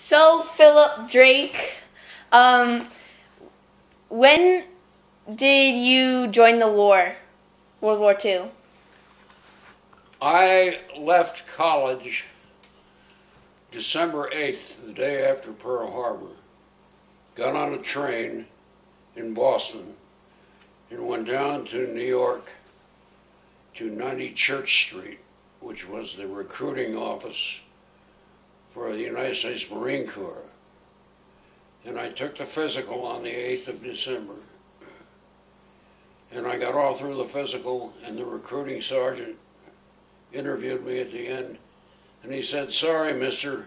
So, Philip Drake, when did you join the war, World War II? I left college December 8th, the day after Pearl Harbor. Got on a train in Boston and went down to New York to 90 Church Street, which was the recruiting office for the United States Marine Corps. And I took the physical on the 8th of December. And I got all through the physical, and the recruiting sergeant interviewed me at the end, and he said, "Sorry, mister,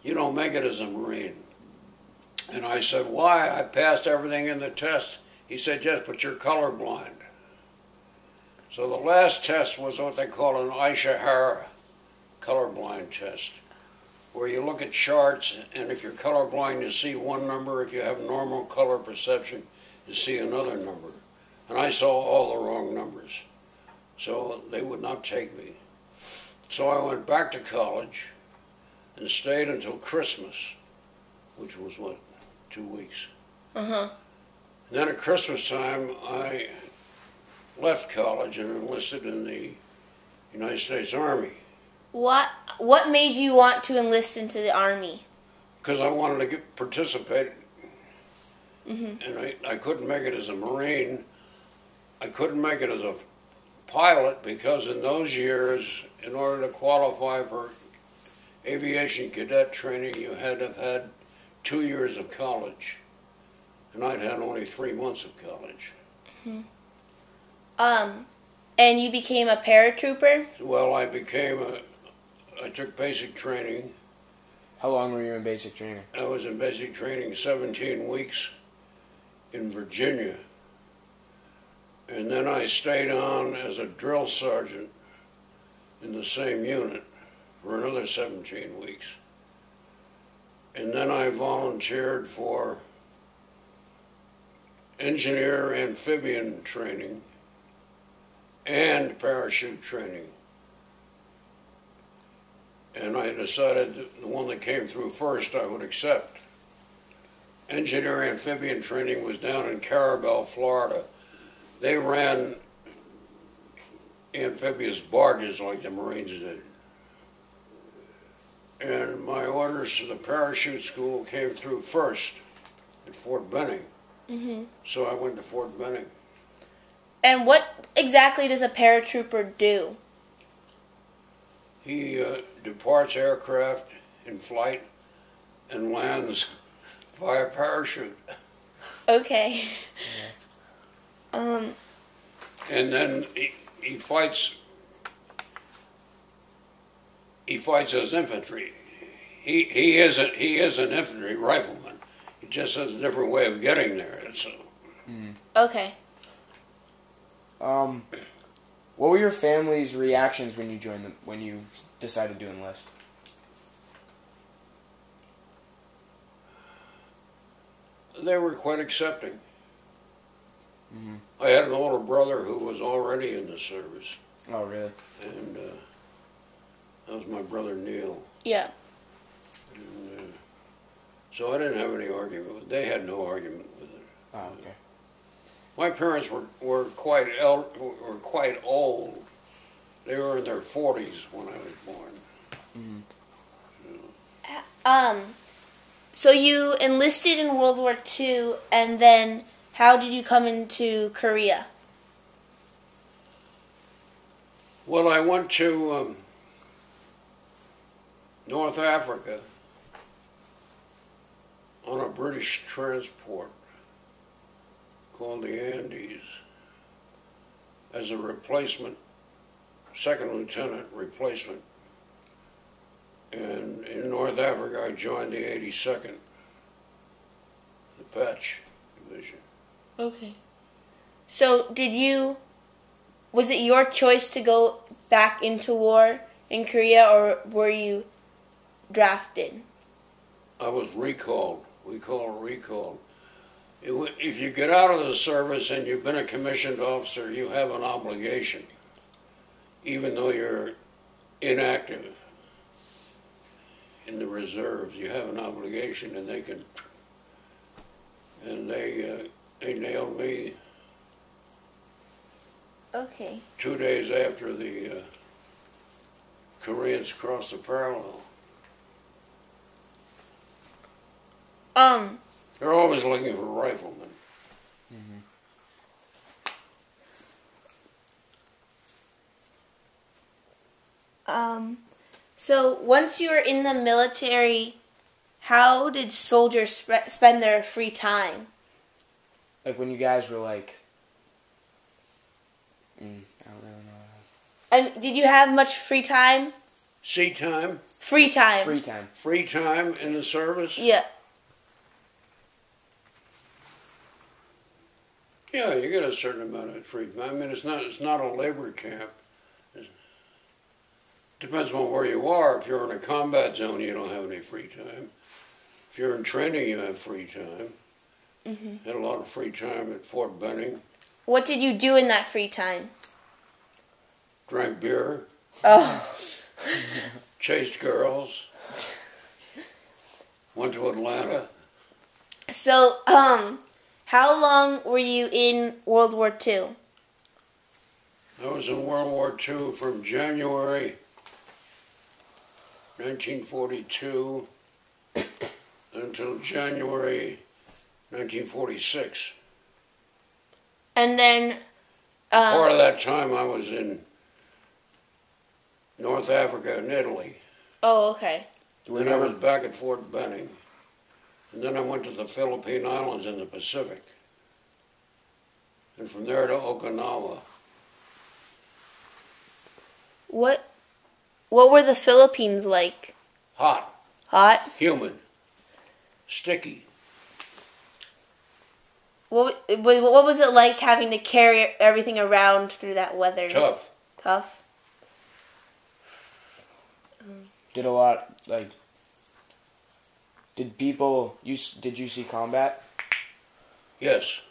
you don't make it as a Marine." And I said, "Why? I passed everything in the test." He said, "Yes, but you're colorblind." So the last test was what they call an Ishihara colorblind test, where you look at charts, and if you're colorblind, you see one number. If you have normal color perception, you see another number. And I saw all the wrong numbers, so they would not take me. So I went back to college and stayed until Christmas, which was, 2 weeks. Uh-huh. And then at Christmas time, I left college and enlisted in the United States Army. What made you want to enlist into the Army? Because I wanted to participate, Mm-hmm. and I couldn't make it as a Marine. I couldn't make it as a pilot because in those years, in order to qualify for aviation cadet training, you had to have had 2 years of college. And I'd had only 3 months of college. Mm-hmm. And you became a paratrooper? Well, I took basic training. How long were you in basic training? I was in basic training 17 weeks in Virginia. And then I stayed on as a drill sergeant in the same unit for another 17 weeks. And then I volunteered for engineer amphibian training and parachute training. And I decided the one that came through first I would accept. Engineer amphibian training was down in Carabel, Florida. They ran amphibious barges like the Marines did. And my orders to the parachute school came through first at Fort Benning. Mm-hmm. So I went to Fort Benning. And what exactly does a paratrooper do? He departs aircraft in flight and lands via parachute. Okay. And then he fights as infantry. He is an infantry rifleman. He just has a different way of getting there. Okay. What were your family's reactions when you decided to enlist? They were quite accepting. Mm-hmm. I had an older brother who was already in the service. Oh, really? And that was my brother Neil. Yeah. And, so I didn't have any argument with it. They had no argument with it. Oh, okay. My parents were quite old. They were in their 40s when I was born. Mm-hmm. So you enlisted in World War II, and then how did you come into Korea? Well, I went to North Africa on a British transport called the Andes as a replacement, second lieutenant replacement. And in North Africa, I joined the 82nd, the Patch Division. Okay. So was it your choice to go back into war in Korea, or were you drafted? I was recalled. We call it recalled. If you get out of the service and you've been a commissioned officer, you have an obligation, even though you're inactive. in the reserves. You have an obligation, and they can. And they nailed me Okay. 2 days after the Koreans crossed the parallel. They're always looking for riflemen. So once you were in the military, how did soldiers spend their free time? Like when you guys were like, I don't really know. And did you have much free time? Sea time, Free time. Free time. free time in the service. Yeah. Yeah, you get a certain amount of free time. I mean, it's not a labor camp. Depends on where you are. If you're in a combat zone, you don't have any free time. If you're in training, you have free time. Had a lot of free time at Fort Benning. What did you do in that free time? Drank beer, Oh. chased girls, went to Atlanta. So, how long were you in World War II? I was in World War II from January 1942 until January 1946. And then, Part of that time I was in North Africa and Italy. oh, okay. Then I was back at Fort Benning. And then I went to the Philippine Islands in the Pacific. And from there to Okinawa. What were the Philippines like? Hot, Hot? humid, sticky. What was it like having to carry everything around through that weather? Tough. Tough? Did a lot, like, did you see combat? Yes.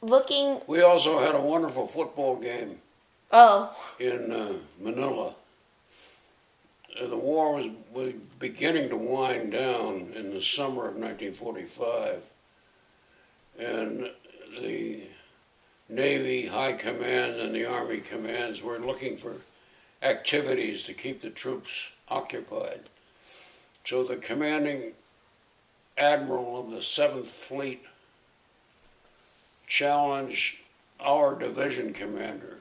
We also had a wonderful football game in Manila. The war was beginning to wind down in the summer of 1945. And the Navy high commands and the Army commands were looking for activities to keep the troops occupied. So the commanding admiral of the 7th Fleet challenged our division commander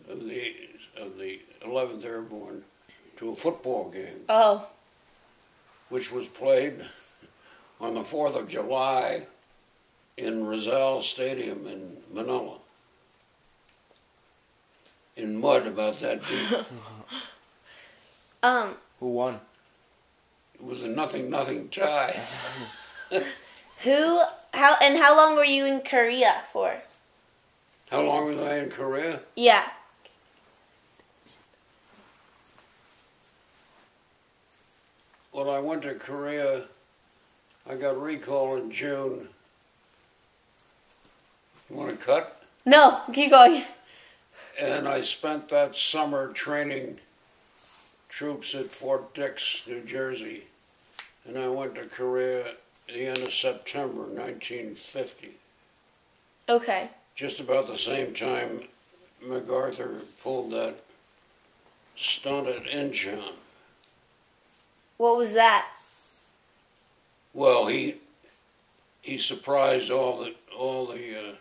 of the 11th Airborne to a football game. Oh. Which was played on the 4th of July in Rizal Stadium in Manila. In mud about that deep. Who won? It was a 0-0 tie. How long were you in Korea for? How long was I in Korea? Yeah. When I went to Korea, I got recalled in June. You want to cut? No, keep going. And I spent that summer training troops at Fort Dix, New Jersey. And I went to Korea at the end of September 1950. Okay. Just about the same time MacArthur pulled that stunt at Incheon. What was that? Well, he surprised all the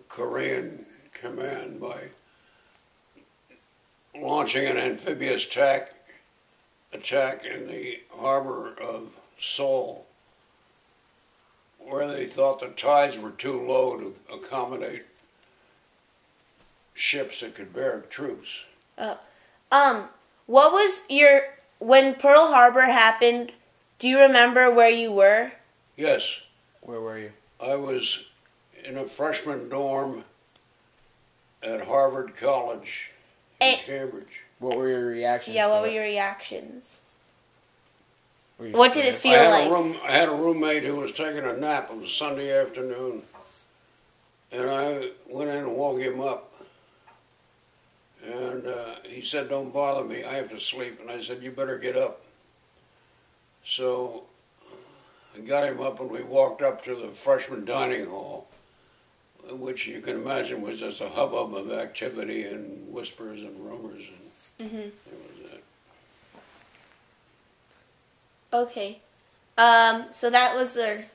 Korean command by launching an amphibious attack in the harbor of Seoul, where they thought the tides were too low to accommodate ships that could bear troops. What was when Pearl Harbor happened, do you remember where you were? Yes. Where were you? I was in a freshman dorm at Harvard College in Cambridge. What were your reactions? Yeah, what were your reactions? What did it feel like? I had a roommate who was taking a nap. It was Sunday afternoon. And I went in and woke him up. And he said, "Don't bother me, I have to sleep." And I said, "You better get up." So I got him up and we walked up to the freshman dining hall, which you can imagine was just a hubbub of activity and whispers and rumors, and it was it. Okay. So that was their